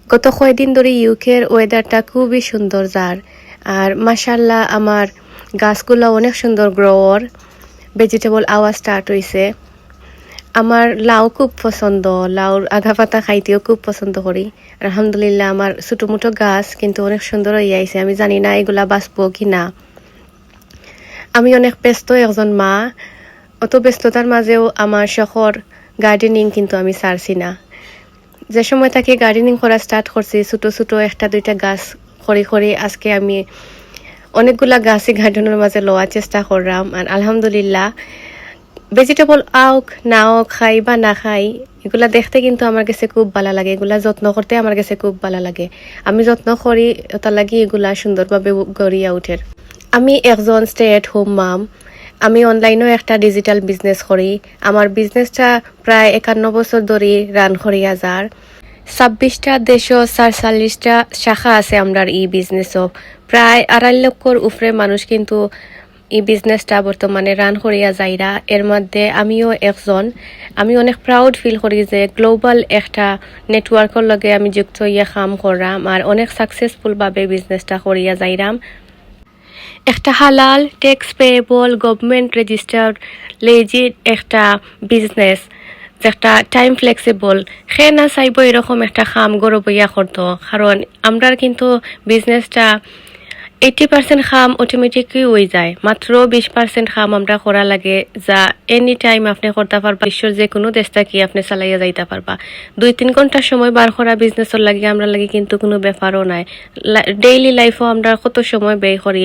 গত কয়েকদিন ধরে ইউকের ওয়েদারটা খুবই সুন্দর যার আর মাশাল্লাহ আমার গাছগুলো অনেক সুন্দর গ্রোয়ার ভেজিটেবল আওয়া স্টার্ট হয়েছে। আমার লাউ খুব পছন্দ, লাউর আগা পাতা খাইতেও খুব পছন্দ করি। আলহামদুলিল্লাহ আমার ছোটো মোটো গাছ কিন্তু অনেক সুন্দর হয়ে আইছে। আমি জানি না এগুলা বাঁচবো কি না। আমি অনেক ব্যস্ত একজন মা, অত ব্যস্ততার মাঝেও আমার শখর গার্ডেনিং কিন্তু আমি ছাড়ছি না। যে সময় থেকে গার্ডেনিং করা স্টার্ট করছি ছোটো ছোটো একটা দুইটা গাছ খড়ি আজকে আমি অনেকগুলা গাছই গার্ডেনের মাঝে লওয়ার চেষ্টা করলাম। আর আলহামদুলিল্লাহ ভেজিটেবল আউক নাও খাই বা না খাই এগুলা দেখতে কিন্তু আমার কাছে খুব ভালো লাগে, এগুলা যত্ন করতে আমার কাছে খুব ভালো লাগে। আমি যত্ন করি তার লাগি এগুলা সুন্দরভাবে গড়িয়া উঠে। আমি একজন স্টে এট হোম মাম। আমি অনলাইনেও একটা ডিজিটাল বিজনেস করি। আমার বিজনেসটা প্রায় 51 বছর ধরে রান করিয়া যার। 26টা দেশ 47টা শাখা আছে আমার এই বিজনেসও। প্রায় 2.5 লক্ষর উপরে মানুষ কিন্তু এই বিজনেসটা বর্তমানে রান করিয়া যাইরা। এর মধ্যে আমিও একজন। আমি অনেক প্রাউড ফিল করি যে গ্লোবাল একটা নেটওয়ার্কের লগে আমি যুক্ত হইয়া কাম করলাম আর অনেক সাকসেসফুলভাবে বিজনেসটা করিয়া যাইরাম। একটা হালাল tax payable government registered legit একটা বিজনেস যেটা টাইম ফ্লেক্সিবল সে না চাইব এরকম একটা কাম গড় বইয়া করতো। কারণ আমরা কিন্তু বিজনেসটা 80% কাম অটোমেটিকলি হয়ে যায়, মাত্র 20% কাম আমরা করা লাগে যা এনি টাইম আপনি করতে পারবা। বিশ্বের যে কোনো দেশটা কি আপনি চালাইয়া যাইতে পারবা। 2-3 ঘন্টার সময় বার করা বিজনেসের লাগে আমরা লাগে কিন্তু কোনো ব্যাপারও নাই। ডেইলি লাইফও আমরা কত সময় ব্যয় করি।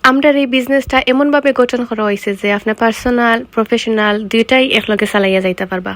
আমরা এই বিজনেসটা এমনভাবে গঠন করা হয়েছে যে আপনি পার্সোনাল প্রফেশনাল দুইটাই একলগে চালাইয়া যাইতে পারবা।